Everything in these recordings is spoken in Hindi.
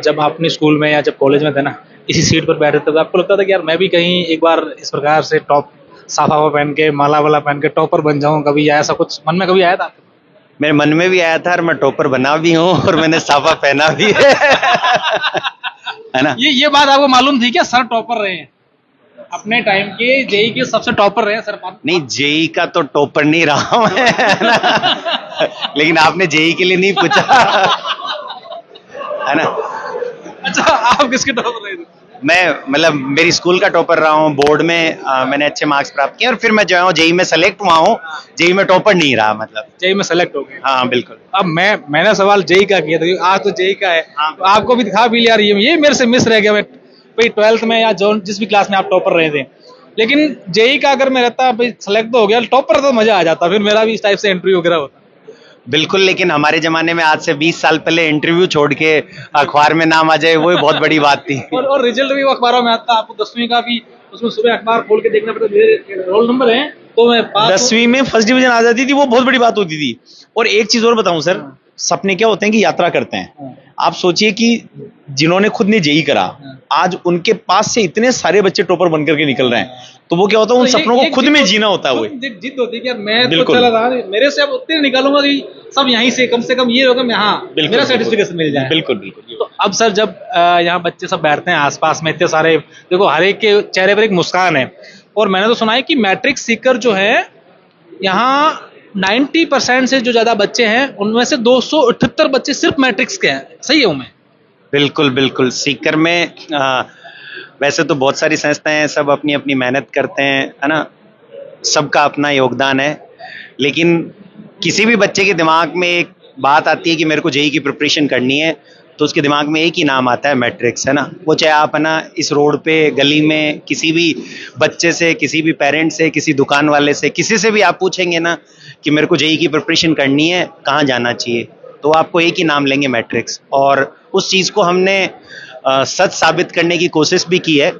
जब आप अपने स्कूल में या जब कॉलेज में थे ना, इसी सीट पर बैठे थे, तो आपको लगता था कि यार मैं भी कहीं एक बार इस प्रकार से टॉप साफा वाफा पहन के माला वाला पहन के टॉपर बन जाऊं, कभी या ऐसा कुछ मन में कभी आया था आपके? मेरे मन में भी आया था और मैं टॉपर बना भी हूँ और मैंने साफा पहना भी है। है ना? ये बात आपको मालूम थी क्या, सर टॉपर रहे हैं अपने टाइम के, जेई के सबसे टॉपर रहे हैं सर? नहीं, जेई का तो टॉपर नहीं रहा हूं मैं, है ना? लेकिन आपने जेई के लिए नहीं पूछा, है ना? अच्छा, आप किसके टॉपर रहे थे? मैं मतलब मेरी स्कूल का टॉपर रहा हूँ, बोर्ड में मैंने अच्छे मार्क्स प्राप्त किए और फिर मैं जो है जेई में सेलेक्ट हुआ हूँ। जेई में टॉपर नहीं रहा, मतलब जेई में सेलेक्ट हो गए? हाँ बिल्कुल। अब मैंने सवाल जेई का किया था, क्योंकि आज तो जेई का है। हाँ। तो आपको भी दिखा भी लिया, ये मेरे से मिस रह गया। मैं भाई 12th में या जो जिस भी क्लास में आप टॉपर रहे थे, लेकिन जेई का अगर मैं रहता भाई सेलेक्ट तो हो गया, टॉपर तो मजा आ जाता, फिर मेरा भी इस टाइप से इंटरव्यू वगैरह होता। बिल्कुल, लेकिन हमारे जमाने में आज से 20 साल पहले इंटरव्यू छोड़ के अखबार में नाम आ जाए, वो बहुत बड़ी बात थी। और रिजल्ट भी वो अखबारों में आता, आपको 10वीं का भी उसमें सुबह अखबार खोल के देखना पड़ता, मेरे रोल नंबर है तो मैं पास। 10वीं में फर्स्ट डिवीजन आ जाती थी, वो बहुत बड़ी बात होती थी। और एक चीज और बताऊं सर, सपने क्या होते हैं कि यात्रा करते हैं। आप सोचिए कि जिन्होंने खुद ने जेई करा, आज उनके पास से इतने सारे बच्चे टॉपर बनकर के निकल रहे हैं, तो वो क्या होता है, उन सपनों को खुद में जीना होता है। वो जिद होती है कि यार मैं तो बिल्कुल। चला रहा, मेरे से अब उतने निकालूंगा कि सब यहीं से कम ये होगा, मैं हाँ मेरा सर्टिफिकेशन मिल जाए। बिल्कुल बिल्कुल। तो अब सर जब यहाँ बच्चे सब बैठते हैं आसपास में, इतने सारे, देखो हर एक के चेहरे पर एक मुस्कान है। और मैंने तो सुना है कि मैट्रिक सीकर जो है यहाँ 90% से जो ज्यादा बच्चे हैं, उनमें से 278 बच्चे सिर्फ मैट्रिक्स के हैं। सही हूँ मैं? बिल्कुल बिल्कुल। सीकर में वैसे तो बहुत सारी संस्थाएं हैं, सब अपनी अपनी मेहनत करते हैं, है ना? सबका अपना योगदान है, लेकिन किसी भी बच्चे के दिमाग में एक बात आती है कि मेरे को जेई की प्रिपरेशन करनी है, तो उसके दिमाग में एक ही नाम आता है, मैट्रिक्स, है ना? वो चाहे आप, है ना, इस रोड पे गली में किसी भी बच्चे से, किसी भी पेरेंट से, किसी दुकान वाले से, किसी से भी आप पूछेंगे ना कि मेरे को जेई की प्रिपरेशन करनी है, कहाँ जाना चाहिए, तो आपको एक ही नाम लेंगे, मैट्रिक्स। और उस चीज़ को हमने सच साबित करने की कोशिश भी की है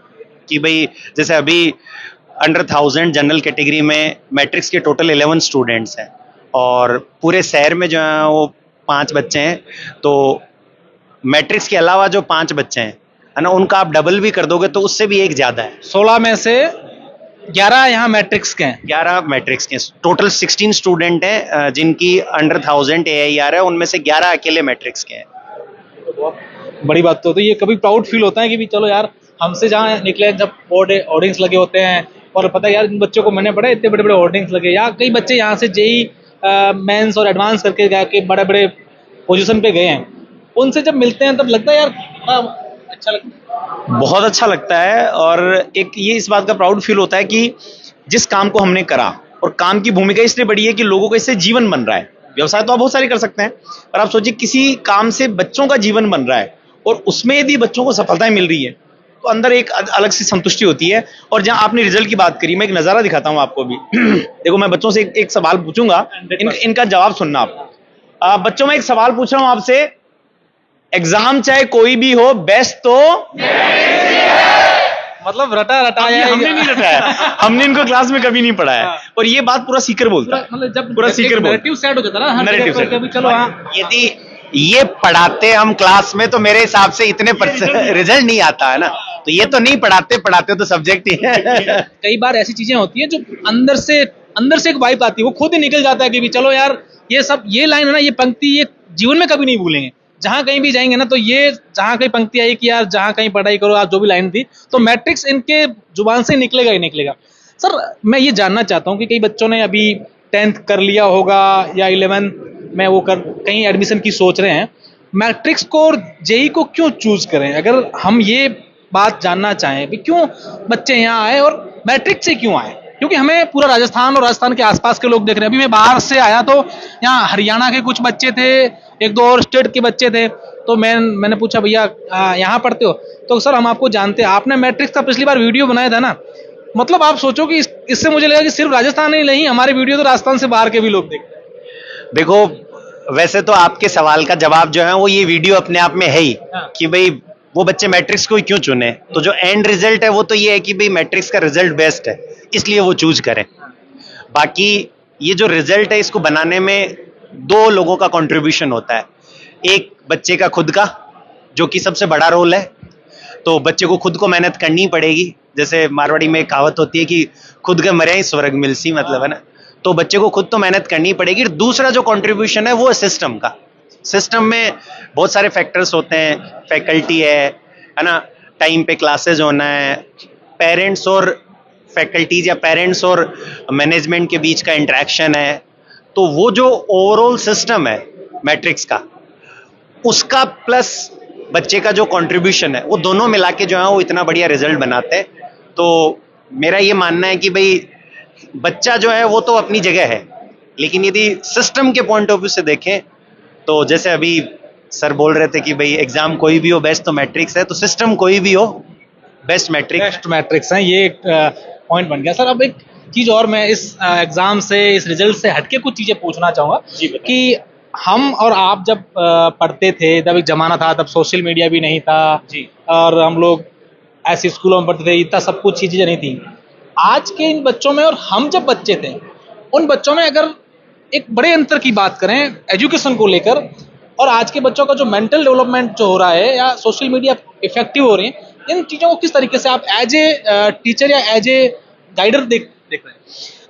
कि भाई जैसे अभी अंडर 1000 जनरल कैटेगरी में मैट्रिक्स के टोटल 11 स्टूडेंट्स हैं और पूरे शहर में जो है वो 5 बच्चे हैं, तो मैट्रिक्स के अलावा जो 5 बच्चे हैं, है ना, उनका आप डबल भी कर दोगे तो उससे भी एक ज़्यादा है। 16 में से 11 यहाँ मैट्रिक्स के हैं। 11 मैट्रिक्स के, टोटल 16 स्टूडेंट हैं जिनकी अंडर 1000 AIR है, उनमें से 11 अकेले मैट्रिक्स के हैं। बड़ी बात तो ये कभी प्राउड फील होता है कि भी चलो यार, हमसे जहाँ निकले, जब होर्डिंग्स लगे होते हैं और पता है यार इन बच्चों को मैंने पढ़ा, इतने बड़े बड़े होर्डिंग्स लगे, या कई बच्चे यहाँ से जेई मेंस और एडवांस करके जाके बड़े बड़े पोजीशन पे गए हैं, उनसे जब मिलते हैं तब लगता है यार अच्छा लगता है। बहुत अच्छा लगता है। और एक ये इस बात का प्राउड फील होता है कि जिस काम को हमने करा, और काम की भूमिका इसलिए बड़ी है कि लोगों का इससे जीवन बन रहा है। व्यवसाय तो आप बहुत सारे कर सकते हैं, पर आप सोचिए किसी काम से बच्चों का जीवन बन रहा है और उसमें यदि बच्चों को सफलताएं मिल रही है, तो अंदर एक अलग सी संतुष्टि होती है। और जहां आपने रिजल्ट की बात करी, मैं एक नजारा दिखाता हूं आपको भी। देखो, मैं बच्चों से एक सवाल पूछूंगा, इनका जवाब सुनना आप। बच्चों, में एक सवाल पूछ रहा हूं आपसे, एग्जाम चाहे कोई भी हो, बेस्ट तो मतलब रटा हमने नहीं रटाया, हमने इनको क्लास में कभी नहीं पढ़ा है, और ये बात पूरा सीकर बोलता है। मतलब जब पूरा सीकर बोलता है। नैरेटिव सेट हो जाता है ना हर नैरेटिव जगह पर, सेट। कभी चलो हाँ यदि ये पढ़ाते हम क्लास में तो मेरे हिसाब से इतने रिजल्ट नहीं आता, है ना? तो ये तो नहीं पढ़ाते तो सब्जेक्ट ही है। कई बार ऐसी चीजें होती हैं जो अंदर से एक वाइब आती है, वो खुद ही निकल जाता है कि भी चलो यार, ये लाइन है ना, ये पंक्ति, ये जीवन में कभी नहीं भूलेंगे। जहां कहीं भी जाएंगे ना, तो ये जहां कहीं पंक्ति आई कि यार जहां कहीं पढ़ाई करो, आप जो भी लाइन थी, तो मैट्रिक्स इनके जुबान से निकलेगा ही निकलेगा। सर, मैं ये जानना चाहता हूँ कि कई बच्चों ने अभी 10th कर लिया होगा या 11th में वो कहीं एडमिशन की सोच रहे हैं, मैट्रिक्स को और जेई को क्यों चूज करें? अगर हम ये बात जानना चाहें भी क्यों बच्चे यहाँ आए और मैट्रिक्स से क्यों आए, क्योंकि हमें पूरा राजस्थान और राजस्थान के आसपास के लोग देख रहे हैं। अभी मैं बाहर से आया तो यहाँ हरियाणा के कुछ बच्चे थे, एक दो और स्टेट के बच्चे थे, तो मैंने पूछा भैया यहाँ पढ़ते हो? तो सर हम आपको जानते हैं, आपने मैट्रिक्स का पिछली बार वीडियो बनाया था ना, मतलब आप सोचो कि इससे मुझे लगा कि सिर्फ राजस्थान ही नहीं, हमारे वीडियो तो राजस्थान से बाहर के भी लोग देखते हैं। देखो, वैसे तो आपके सवाल का जवाब जो है वो ये वीडियो अपने आप में है ही, कि भाई वो बच्चे मैट्रिक्स को ही क्यों चुने। तो जो एंड रिजल्ट है वो तो ये है कि भाई मैट्रिक्स का रिजल्ट बेस्ट है, इसलिए वो चूज करें। बाकी ये जो रिजल्ट है, इसको बनाने में 2 लोगों का कंट्रीब्यूशन होता है। एक बच्चे का खुद का, जो कि सबसे बड़ा रोल है। तो बच्चे को खुद को मेहनत करनी पड़ेगी। जैसे मारवाड़ी में एक कहावत होती है कि खुद के मरे ही स्वर्ग मिलसी, मतलब है ना। तो बच्चे को खुद तो मेहनत करनी पड़ेगी। दूसरा जो कंट्रीब्यूशन है वो है सिस्टम का। सिस्टम में बहुत सारे फैक्टर्स होते हैं, फैकल्टी है ना, टाइम पे क्लासेज होना है, पेरेंट्स और फैकल्टीज या पेरेंट्स और मैनेजमेंट के बीच का इंटरेक्शन है। तो वो जो ओवरऑल सिस्टम है मैट्रिक्स का, उसका प्लस बच्चे का जो कंट्रीब्यूशन है, वो दोनों मिला के जो है वो इतना बढ़िया रिजल्ट बनाते हैं। तो मेरा ये मानना है कि भाई बच्चा जो है वो तो अपनी जगह है, लेकिन यदि सिस्टम के पॉइंट ऑफ व्यू से देखें तो जैसे अभी सर बोल रहे थे कि भाई एग्जाम कोई भी हो बेस्ट तो मैट्रिक्स है, तो सिस्टम कोई भी हो बेस्ट मैट्रिक्स। बेस्ट मैट्रिक्स है, ये एक पॉइंट बन गया। सर अब एक चीज और मैं इस एग्जाम से, इस रिजल्ट से हटके कुछ चीजें पूछना चाहूंगा कि हम और आप जब पढ़ते थे, तब एक जमाना था, तब सोशल मीडिया भी नहीं था जी। और हम लोग ऐसे स्कूलों में पढ़ते थे, इतना सब कुछ चीजें नहीं थी। आज के इन बच्चों में और हम जब बच्चे थे उन बच्चों में अगर एक बड़े अंतर की बात करें एजुकेशन को लेकर, और आज के बच्चों का जो मेंटल डेवलपमेंट जो हो रहा है या सोशल मीडिया इफेक्टिव हो रहे हैं, इन चीजों को किस तरीके से आप एज ए टीचर या एज ए गाइडर देख रहे हैं?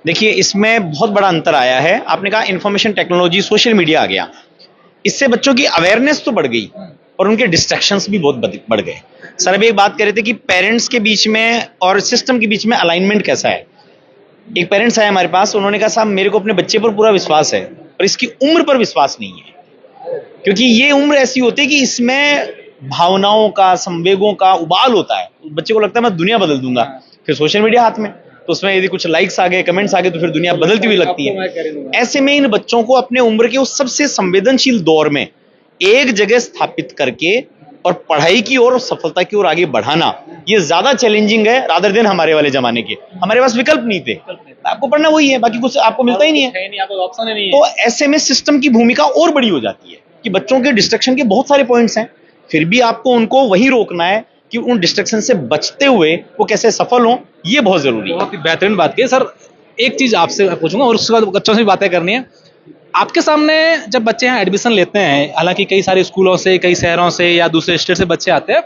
देखिए, इसमें बहुत बड़ा अंतर आया है। आपने कहा इंफॉर्मेशन टेक्नोलॉजी, सोशल मीडिया आ गया, इससे बच्चों की अवेयरनेस तो बढ़ गई और उनके डिस्ट्रैक्शंस भी बहुत बढ़ गए। सर अभी एक बात कर रहे थे कि पेरेंट्स के बीच में और सिस्टम के बीच में अलाइनमेंट कैसा है। एक पेरेंट्स आए हमारे पास, उन्होंने कहा साहब मेरे को अपने बच्चे पर पूरा विश्वास है पर इसकी उम्र पर विश्वास नहीं है, क्योंकि ये उम्र ऐसी होती है कि इसमें भावनाओं का, संवेगों का उबाल होता है। बच्चे को लगता है मैं दुनिया बदल दूंगा, फिर सोशल मीडिया हाथ में, तो उसमें यदि कुछ लाइक्स आ गए, कमेंट्स आ गए, तो फिर दुनिया बदलती हुई लगती है। ऐसे में इन बच्चों को अपने उम्र के उस सबसे संवेदनशील दौर में एक जगह स्थापित करके और पढ़ाई की ओर, सफलता की ओर आगे बढ़ाना, ये ज्यादा चैलेंजिंग है रादर देन हमारे वाले जमाने के। हमारे पास विकल्प नहीं थे, आपको पढ़ना वही है, बाकी कुछ आपको मिलता ही नहीं है, ऑप्शन ही नहीं है। तो ऐसे में सिस्टम की भूमिका और बड़ी हो जाती है कि बच्चों के डिस्ट्रक्शन के बहुत सारे पॉइंट्स हैं, फिर भी आपको उनको वही रोकना है कि उन डिस्ट्रक्शन से बचते हुए वो कैसे सफल हों, ये बहुत जरूरी है। बहुत ही बेहतरीन बात की सर। एक चीज आपसे पूछूंगा और उसके बाद बच्चों से भी बातें करनी है। आपके सामने जब बच्चे यहाँ एडमिशन लेते हैं, हालांकि कई सारे स्कूलों से, कई शहरों से या दूसरे स्टेट से बच्चे आते हैं,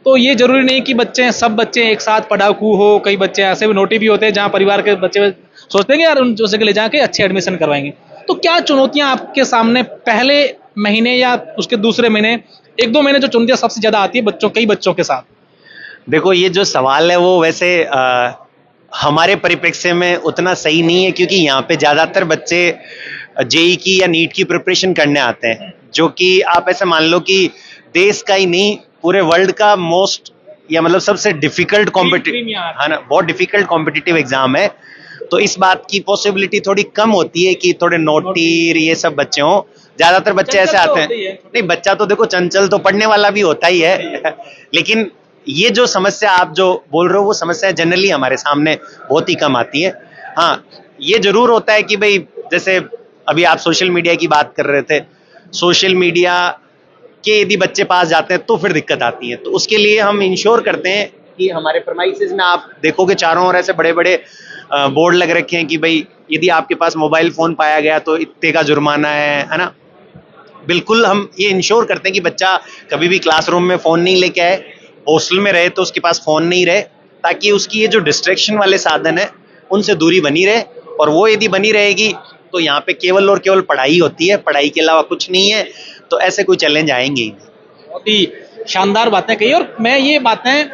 तो ये जरूरी नहीं कि सब बच्चे एक साथ पढ़ाकू हो। कई बच्चे ऐसे भी नोटी भी होते हैं जहाँ परिवार के बच्चे सोचते हैं कि यार उन जगह ले जाके अच्छे एडमिशन करवाएंगे। तो क्या चुनौतियां आपके सामने पहले महीने या उसके दूसरे महीने, 1-2 महीने जो चुनौतियां सबसे ज्यादा आती है कई बच्चों के साथ? देखो, ये जो सवाल है वो वैसे हमारे परिप्रेक्ष्य में उतना सही नहीं है, क्योंकि यहाँ पे ज्यादातर बच्चे जेई की या नीट की प्रिपरेशन करने आते हैं, जो कि आप ऐसे मान लो कि देश का ही नहीं पूरे वर्ल्ड का मोस्ट या मतलब सबसे डिफिकल्ट कॉम्पिटिटिव, है ना, बहुत डिफिकल्ट कॉम्पिटिटिव एग्जाम है। तो इस बात की पॉसिबिलिटी थोड़ी कम होती है कि थोड़े नोटी ये सब बच्चे हों। ज्यादातर बच्चे ऐसे आते हैं, नहीं बच्चा तो देखो चंचल तो पढ़ने वाला भी होता ही है लेकिन ये जो समस्या आप जो बोल रहे हो, वो समस्या जनरली हमारे सामने बहुत ही कम आती है। हाँ, ये जरूर होता है कि भाई जैसे अभी आप सोशल मीडिया की बात कर रहे थे, सोशल मीडिया के यदि बच्चे पास जाते हैं तो फिर दिक्कत आती है। तो उसके लिए हम इंश्योर करते हैं कि हमारे प्रेमाइसेस में आप देखोगे चारों ओर ऐसे बड़े बड़े बोर्ड लग रखे हैं कि भाई यदि आपके पास मोबाइल फोन पाया गया तो इतने का जुर्माना है ना। बिल्कुल हम ये इंश्योर करते हैं कि बच्चा कभी भी क्लासरूम में फोन नहीं लेके आए, हॉस्टल में रहे तो उसके पास फोन नहीं रहे, ताकि उसकी ये जो डिस्ट्रैक्शन वाले साधन है उनसे दूरी बनी रहे। और वो यदि बनी रहेगी तो यहाँ पे केवल और केवल पढ़ाई होती है, पढ़ाई के अलावा कुछ नहीं है, तो ऐसे कोई चैलेंज आएंगे ही नहीं। बहुत ही शानदार बातें कही। और मैं ये बातें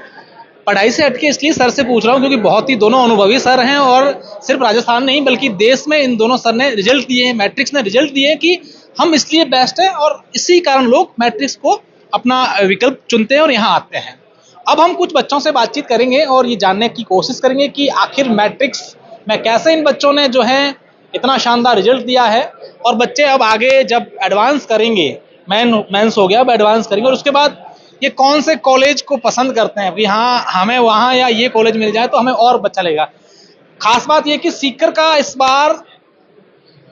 पढ़ाई से हटके इसलिए सर से पूछ रहा हूँ क्योंकि बहुत ही दोनों अनुभवी सर हैं, और सिर्फ राजस्थान नहीं बल्कि देश में इन दोनों सर ने रिजल्ट दिए हैं, मैट्रिक्स ने रिजल्ट दिए हैं कि हम इसलिए बेस्ट हैं, और इसी कारण लोग मैट्रिक्स को अपना विकल्प चुनते हैं और यहाँ आते हैं। अब हम कुछ बच्चों से बातचीत करेंगे और ये जानने की कोशिश करेंगे कि आखिर मैट्रिक्स में कैसे इन बच्चों ने जो है इतना शानदार रिजल्ट दिया है, और बच्चे अब आगे जब एडवांस करेंगे, मेंस हो गया, अब एडवांस करेंगे, और उसके बाद ये कौन से कॉलेज को पसंद करते हैं कि हाँ हमें वहाँ या ये कॉलेज मिल जाए तो हमें और अच्छा लगेगा। खास बात ये कि सीकर का इस बार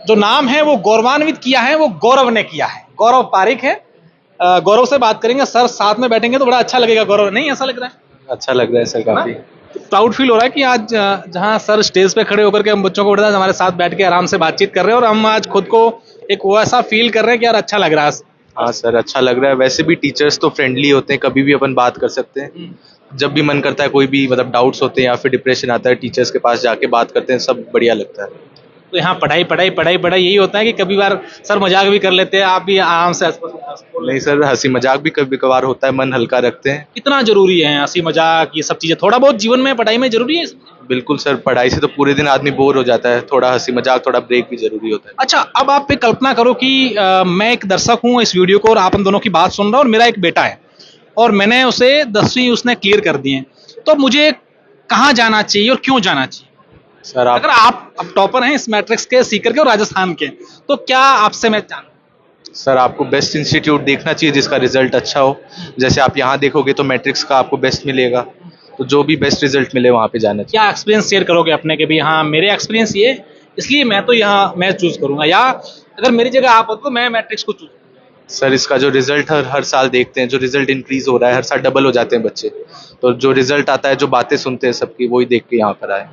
जो नाम है वो गौरवान्वित किया है, वो गौरव ने किया है, गौरव पारिक है। गौरव से बात करेंगे, सर साथ में बैठेंगे तो बड़ा अच्छा लगेगा। गौरव, नहीं ऐसा लग रहा है? अच्छा लग रहा है सर, काफी प्राउड फील हो रहा है कि आज जहां सर स्टेज पे खड़े होकर के हम बच्चों को बैठा हमारे साथ बैठ के आराम से बातचीत कर रहे हैं, और हम आज खुद को एक वैसा फील कर रहे हैं कि यार अच्छा लग रहा है। हाँ सर, अच्छा लग रहा है। वैसे भी टीचर्स तो फ्रेंडली होते हैं, कभी भी अपन बात कर सकते हैं। जब भी मन करता है, कोई भी मतलब डाउट्स होते हैं या फिर डिप्रेशन आता है, टीचर्स के पास जाके बात करते हैं, सब बढ़िया लगता है। तो यहाँ पढ़ाई पढ़ाई पढ़ाई पढ़ाई यही होता है कि कभी बार सर मजाक भी कर लेते हैं, आप भी आराम से नहीं सर, हंसी मजाक भी कभी कभार होता है, मन हल्का रखते हैं। कितना जरूरी है हंसी मजाक, ये सब चीजें थोड़ा बहुत जीवन में पढ़ाई में जरूरी है? बिल्कुल सर, पढ़ाई से तो पूरे दिन आदमी बोर हो जाता है, थोड़ा हंसी मजाक, थोड़ा ब्रेक भी जरूरी होता है। अच्छा, अब आप एक कल्पना करो कि मैं एक दर्शक हूँ इस वीडियो को और आप हम दोनों की बात सुन रहा हूँ और मेरा एक बेटा है और मैंने उसे 10वीं उसने क्लियर कर दी है, तो मुझे कहाँ जाना चाहिए और क्यों जाना चाहिए? सर आप अगर आप अब टॉपर हैं इस मैट्रिक्स के, सीकर के और राजस्थान के, तो क्या आपसे मैं जानूं? सर आपको बेस्ट इंस्टीट्यूट देखना चाहिए जिसका रिजल्ट अच्छा हो। जैसे आप यहाँ देखोगे तो मैट्रिक्स का आपको बेस्ट मिलेगा, तो जो भी बेस्ट रिजल्ट मिले वहाँ पे जाना चाहिए। क्या एक्सपीरियंस शेयर करोगे अपने के भी? हाँ, मेरे एक्सपीरियंस ये, इसलिए मैं तो यहाँ मैं चूज करूंगा, या अगर मेरी जगह आप हो तो मैं मैट्रिक्स को चूज। सर इसका जो रिजल्ट हर साल देखते हैं, जो रिजल्ट इंक्रीज हो रहा है, हर साल डबल हो जाते हैं बच्चे, तो जो रिजल्ट आता है, जो बातें सुनते हैं सबकी, वही देख के यहाँ पर आए।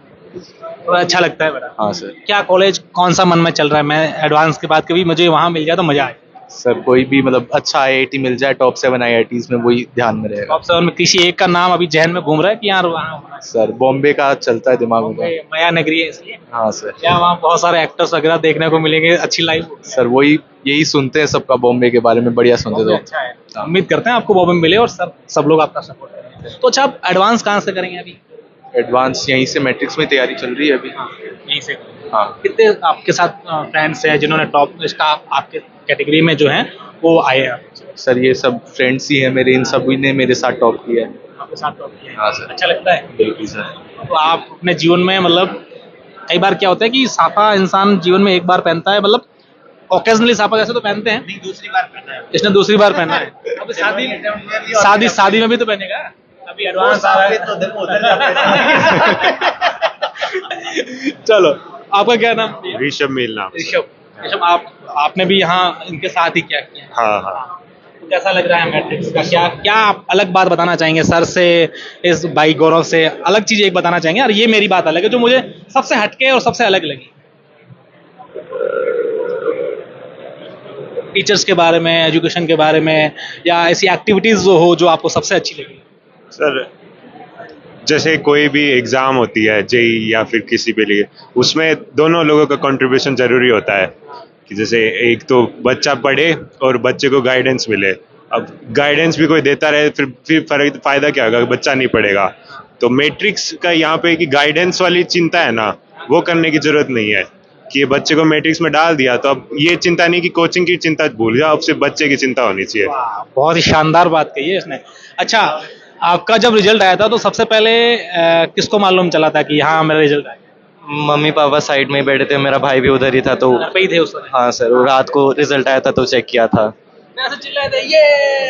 तो अच्छा लगता है बड़ा। हाँ सर। क्या कॉलेज कौन सा मन में चल रहा है? मैं एडवांस के बाद कभी मुझे वहाँ मिल जाए तो मजा आए। सर कोई भी मतलब अच्छा आईआईटी मिल जाए, टॉप 7 आईआईटीज में, वही ध्यान में रहेगा। टॉप 7 में किसी एक का नाम अभी जहन में घूम रहा है कि यार वहाँ होना है? सर बॉम्बे का चलता है दिमाग में। बॉम्बे माया नगरी है इसलिए। हाँ सर। क्या वहाँ बहुत सारे एक्टर्स वगैरह देखने को मिलेंगे, अच्छी लाइफ? सर वही यही सुनते हैं सबका, बॉम्बे के बारे में बढ़िया सुनते बॉम्बे तो। अच्छा है, उम्मीद करते हैं आपको बॉम्बे मिले और सब लोग आपका सपोर्ट करें। तो अच्छा, आप एडवांस कहाँ से करेंगे अभी? एडवांस यहीं से, मैट्रिक्स में तैयारी चल रही है अभी। यहीं से। हाँ कितने आपके साथ फ्रेंड्स हैं जिन्होंने टॉप इसका आपके कैटेगरी में जो हैं वो आए हैं? सर ये सब फ्रेंड्स ही हैं मेरे, इन सभी ने मेरे साथ टॉप किया है। आपके साथ टॉप किया है? हाँ सर। अच्छा लगता है? बिल्कुल सर। तो आप अपने जीवन में मतलब कई बार क्या होता है कि साफा इंसान जीवन में एक बार पहनता है, मतलब ओकेजनली साफा जैसे तो पहनते हैं। नहीं, दूसरी बार पहना है। इसने दूसरी बार पहना है। अब शादी में भी तो पहनेगा। अभी एडवांस आ रहा है तो देखो उधर जाते चलो, आपका क्या नाम? ऋषभ मेल नाम। ऋषभ। ऋषभ, आपने भी यहाँ इनके साथ ही क्या किया? हाँ हाँ। तो कैसा लग रहा है मैट्रिक्स का? क्या आप अलग बात बताना चाहेंगे सर से, इस भाई गौरव से अलग चीज एक बताना चाहेंगे? और ये मेरी बात अलग है जो मुझे सबसे हटके और सबसे अलग लगी, टीचर्स के बारे में, एजुकेशन के बारे में, या ऐसी एक्टिविटीज जो हो जो आपको सबसे अच्छी लगी। सर जैसे कोई भी एग्जाम होती है, जेई या फिर किसी भी लिए, उसमें दोनों लोगों का कंट्रीब्यूशन जरूरी होता है कि जैसे एक तो बच्चा पढ़े और बच्चे को गाइडेंस मिले। अब गाइडेंस भी कोई देता रहे फिर फायदा क्या होगा, बच्चा नहीं पढ़ेगा। तो मैट्रिक्स का यहाँ पे कि गाइडेंस वाली चिंता है ना, वो करने की जरूरत नहीं है कि ये बच्चे को मैट्रिक्स में डाल दिया तो अब ये चिंता नहीं कि कोचिंग की चिंता भूल जाओ, अब सिर्फ बच्चे की चिंता होनी चाहिए। बहुत ही शानदार बात कही है इसने। अच्छा, आपका जब रिजल्ट आया था तो सबसे पहले किसको मालूम चला था कि हाँ मेरा रिजल्ट आया? मम्मी पापा साइड में ही बैठे थे, मेरा भाई भी उधर ही था, तो घर पे ही थे उस समय? हाँ सर, वो रात को रिजल्ट आया था तो चेक किया था, ऐसे चिल्लाए थे ये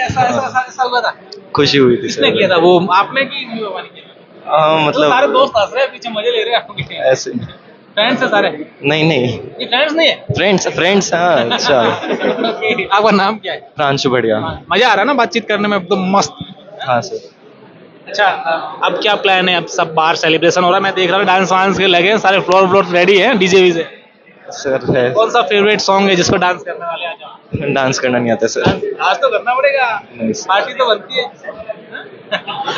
ऐसा हुआ था? खुशी हुई थी किसने सर। किया था? वो आपने की मम्मी पापा ने किया? हाँ तो सारे मतलब दोस्त हंस रहे हैं पीछे, मजे ले रहे हैं आपके। ऐसे फ्रेंड्स है सारे? नहीं नहीं, ये फ्रेंड्स नहीं है? फ्रेंड्स हाँ। अच्छा, आपका नाम क्या है? प्रांशु बढ़िया। मजा आ रहा है ना बातचीत करने में, एकदम मस्त। हाँ सर। अच्छा, अब क्या प्लान है? अब सब बाहर सेलिब्रेशन हो रहा है, मैं देख रहा हूँ डांस वांस के लगे हैं, सारे फ्लोर रेडी हैं, डीजे वीजे। सर है, कौन सा फेवरेट सॉन्ग है जिस पर डांस करने वाले आज आप? डांस करना नहीं आता सर। आज तो करना पड़ेगा, नहीं सर। पार्टी तो बनती है।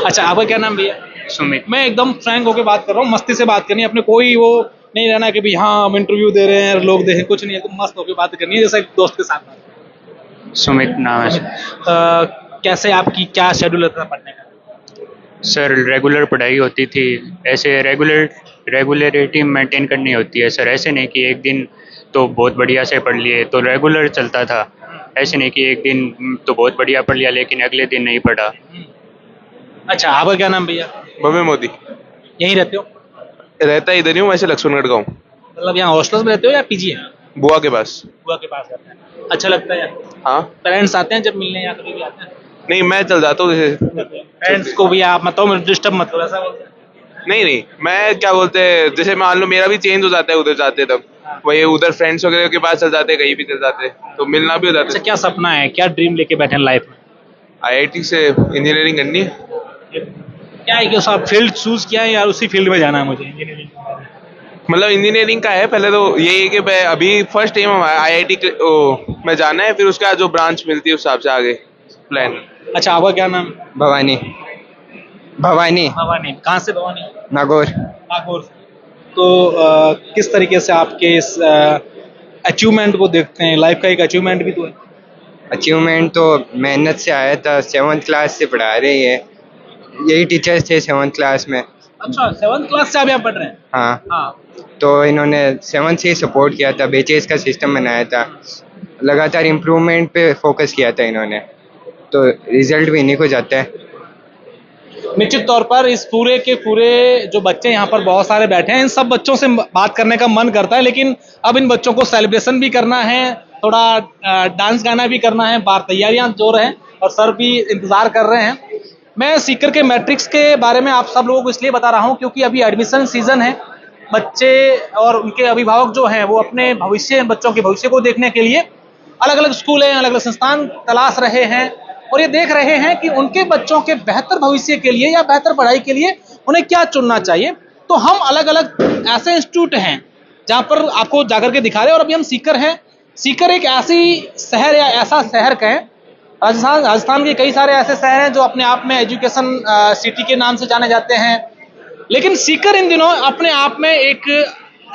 अच्छा, आपका क्या नाम भैया? सुमित। मैं एकदम फ्रैंक होके बात कर रहा हूँ, मस्ती से बात करनी है, अपने कोई वो नहीं रहना कि भाई हाँ हम इंटरव्यू दे रहे हैं लोग देखें, कुछ नहीं है, तो मस्त होके बात करनी है जैसे एक दोस्त के साथ। सुमित नाम है कैसे आपकी क्या शेड्यूल रहता था पढ़ने का? सर। रेगुलर पढ़ाई होती थी, ऐसे रेगुलरिटी मेंटेन करनी होती है सर। ऐसे नहीं कि एक दिन तो बहुत बढ़िया से पढ़ लिए, तो रेगुलर चलता था। ऐसे नहीं कि एक दिन तो बहुत बढ़िया पढ़ लिया लेकिन अगले दिन नहीं पढ़ा। अच्छा, आपका क्या नाम भैया? भव्य मोदी। यहीं रहते हो? रहता इधर ही हूँ, वैसे लक्ष्मणगढ़ का हूँ। मतलब यहाँ हॉस्टल्स में रहते हो या पीजी है? बुआ के पास। बुआ के पास रहते हैं। अच्छा लगता है यार? हाँ। पेरेंट्स आते हैं जब मिलने या कभी भी आते हैं? नहीं, मैं चल जाता हूँ जैसे। पेरेंट्स को भी आप मतलब डिस्टर्ब मत करो, ऐसा बोलते हैं? नहीं, मैं क्या बोलते हैं, जैसे मान लो मेरा भी चेंज हो जाता है उधर जाते तब, वही उधर फ्रेंड्स वगैरह के पास चल जाते, कहीं भी चल जाते, तो मिलना भी हो जाता अच्छा, है। क्या सपना है, क्या ड्रीम लेके बैठे हैं लाइफ में? आईआईटी से इंजीनियरिंग करनी है। क्या है कि उस आप फील्ड चूज किया है या उसी फील्ड में जाना है मुझे इंजीनियरिंग? मतलब इंजीनियरिंग का है। पहले तो यही है कि मैं अभी फर्स्ट टाइम IIT में जाना है, फिर उसके बाद जो ब्रांच मिलती है उस हिसाब से आगे प्लान। अच्छा, आपका क्या नाम? भवानी। भवानी भवानी। कहाँ से भवानी? नागौर। नागौर से। तो किस तरीके से आपके इस अचीवमेंट को देखते हैं? लाइफ का एक अचीवमेंट भी तो है। अचीवमेंट तो मेहनत से आया था, 7th क्लास से पढ़ा रहे हैं, यही टीचर्स थे 7th क्लास में। अच्छा, 7th क्लास से आप यहाँ पढ़ रहे हैं? हाँ, हाँ। तो इन्होंने 7th से ही सपोर्ट किया था, बैचेस का सिस्टम बनाया था, लगातार इम्प्रूवमेंट पे फोकस किया था इन्होंने, तो रिजल्ट भी इन्हीं को जाता है। निश्चित तौर पर इस पूरे के पूरे जो बच्चे यहाँ पर बहुत सारे बैठे हैं, इन सब बच्चों से बात करने का मन करता है, लेकिन अब इन बच्चों को सेलिब्रेशन भी करना है, थोड़ा डांस गाना भी करना है, बाहर तैयारियां जोर हैं और सर भी इंतजार कर रहे हैं। मैं सीकर के मैट्रिक्स के बारे में आप सब लोगों को इसलिए बता रहा हूँ क्योंकि अभी एडमिशन सीजन है। बच्चे और उनके अभिभावक जो हैं वो अपने बच्चों के भविष्य को देखने के लिए अलग अलग स्कूल हैं, अलग अलग संस्थान तलाश रहे हैं और ये देख रहे हैं कि उनके बच्चों के बेहतर भविष्य के लिए या बेहतर पढ़ाई के लिए उन्हें क्या चुनना चाहिए। तो हम अलग अलग ऐसे इंस्टीट्यूट हैं जहाँ पर आपको जाकर के दिखा रहे हैं और अभी हम सीकर हैं। सीकर एक ऐसी शहर या ऐसा शहर कहें, राजस्थान के कई सारे ऐसे शहर हैं जो अपने आप में एजुकेशन सिटी के नाम से जाने जाते हैं, लेकिन सीकर इन दिनों अपने आप में एक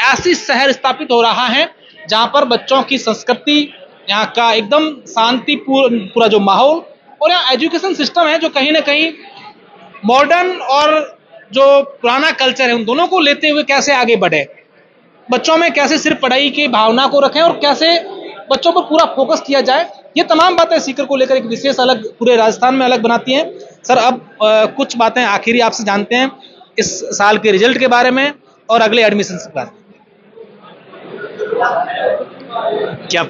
ऐसी शहर स्थापित हो रहा है जहां पर बच्चों की संस्कृति, यहाँ का एकदम शांति पूरा जो माहौल और यहाँ एजुकेशन सिस्टम है जो कहीं ना कहीं मॉडर्न और जो पुराना कल्चर है उन दोनों को लेते हुए कैसे आगे बढ़े, बच्चों में कैसे सिर्फ पढ़ाई की भावना को रखें और कैसे बच्चों पर पूरा फोकस किया जाए, ये तमाम बातें सीकर को लेकर एक विशेष अलग पूरे राजस्थान में अलग बनाती हैं। सर, अब कुछ बातें आखिरी आपसे जानते हैं इस साल के रिजल्ट के बारे में और अगले एडमिशन के बारे में। क्या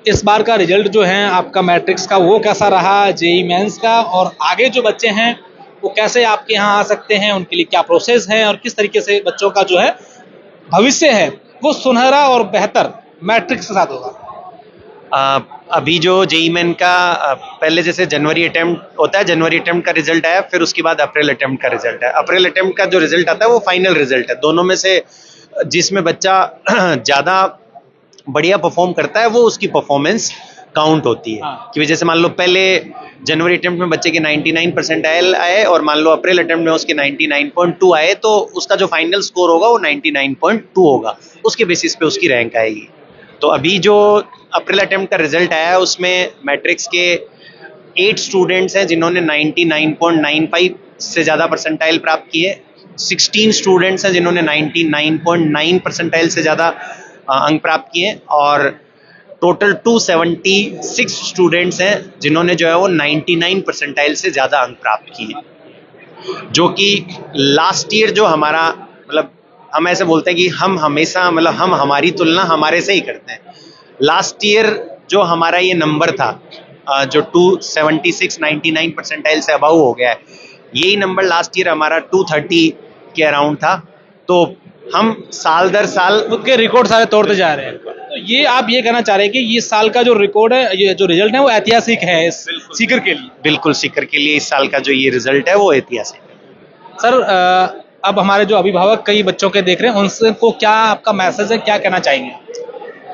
इस बार का रिजल्ट जो है आपका मैट्रिक्स का वो कैसा रहा, जेईई मेंस का, और आगे जो बच्चे हैं वो कैसे आपके यहाँ आ सकते हैं, उनके लिए क्या प्रोसेस है और किस तरीके से बच्चों का जो है भविष्य है वो सुनहरा और बेहतर मैट्रिक्स के साथ होगा? अभी जो जेईई मेन का पहले जैसे जनवरी अटेम्प्ट होता है, जनवरी अटेम्प्ट का रिजल्ट आया, फिर उसके बाद अप्रैल अटेम्प्ट का रिजल्ट है। अप्रैल अटेम्प्ट का जो रिजल्ट आता है वो फाइनल रिजल्ट है। दोनों में से जिसमें बच्चा ज़्यादा बढ़िया परफॉर्म करता है वो उसकी परफॉर्मेंस काउंट होती है। कि जैसे मान लो पहले जनवरी अटेम्प्ट में बच्चे के 99% आए और मान लो अप्रैल अटेम्प्ट में उसके 99.2 आए, तो उसका जो फाइनल स्कोर होगा वो 99.2 होगा, उसके बेसिस पे उसकी रैंक आएगी। तो अभी जो अप्रैल अटेम्प्ट का रिजल्ट आया है उसमें मैट्रिक्स के 8 स्टूडेंट्स हैं जिन्होंने 99.95 से ज़्यादा परसेंटाइल प्राप्त किए, 16 स्टूडेंट्स हैं जिन्होंने 99.9 परसेंटाइल से ज़्यादा अंक प्राप्त किए और टोटल 276 स्टूडेंट्स हैं जिन्होंने जो है वो 99 परसेंटाइल से ज़्यादा अंक प्राप्त किए, जो कि लास्ट ईयर जो हमारा मतलब हम ऐसे बोलते हैं कि हम हमेशा मतलब हम हमारी तुलना हमारे से ही करते हैं। लास्ट ईयर जो हमारा ये नंबर था जो 276 99 परसेंटाइल से अबव हो गया है, यही नंबर लास्ट ईयर हमारा 230 के अराउंड था। तो हम साल दर साल उसके रिकॉर्ड सारे तोड़ते जा रहे हैं। तो ये आप ये कहना चाह रहे हैं कि ये साल का जो रिकॉर्ड है, ये जो रिजल्ट है वो ऐतिहासिक है इस सीकर के लिए? बिल्कुल, सीकर के लिए इस साल का जो ये रिजल्ट है वो ऐतिहासिक है। सर, अब हमारे जो अभिभावक कई बच्चों के देख रहे हैं उनसे को क्या आपका मैसेज है, क्या कहना चाहेंगे?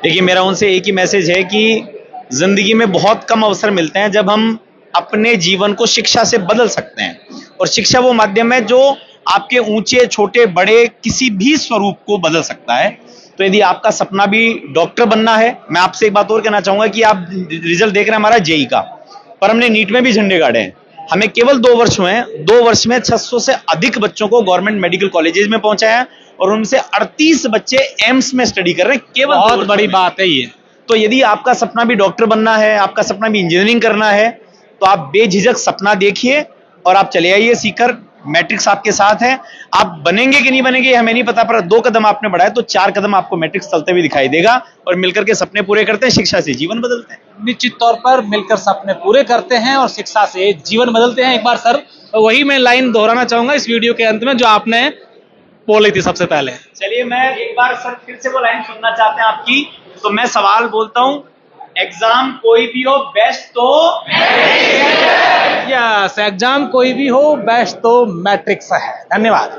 देखिए, मेरा उनसे एक ही मैसेज है कि जिंदगी में बहुत कम अवसर मिलते हैं जब हम अपने जीवन को शिक्षा से बदल सकते हैं, और शिक्षा वो माध्यम है जो आपके ऊंचे छोटे बड़े किसी भी स्वरूप को बदल सकता है। तो यदि आपका सपना भी डॉक्टर बनना है, मैं आपसे एक बात और कहना चाहूंगा कि आप रिजल्ट देख रहे हैं हमारा जेईई का, पर हमने नीट में भी झंडे गाड़े हैं। हमें केवल 2 वर्ष हुए हैं, 2 वर्ष में 600 से अधिक बच्चों को गवर्नमेंट मेडिकल कॉलेजेस में पहुंचाया है और उनसे 38 बच्चे एम्स में स्टडी कर रहे हैं। केवल बहुत बड़ी बात है ये। तो यदि आपका सपना भी डॉक्टर बनना है, आपका सपना भी इंजीनियरिंग करना है, तो आप बेझिझक सपना देखिए और आप चले आइए सीकर। मैट्रिक्स आपके साथ है। आप बनेंगे कि नहीं बनेंगे हमें नहीं पता, पर 2 कदम आपने बढ़ाए तो 4 कदम आपको मैट्रिक्स चलते हुए दिखाई देगा, और मिलकर के सपने पूरे करते हैं, शिक्षा से जीवन बदलते हैं। निश्चित तौर पर मिलकर सपने पूरे करते हैं और शिक्षा से जीवन बदलते हैं। एक बार सर वही मैं लाइन दोहराना चाहूंगा इस वीडियो के अंत में जो आपने बोली थी सबसे पहले। चलिए, मैं एक बार सर फिर से वो लाइन सुनना चाहते हैं आपकी, तो मैं सवाल बोलता हूं, एग्जाम कोई भी हो बेस्ट तो यस, एग्जाम कोई भी हो बेस्ट तो मैट्रिक्स है। धन्यवाद।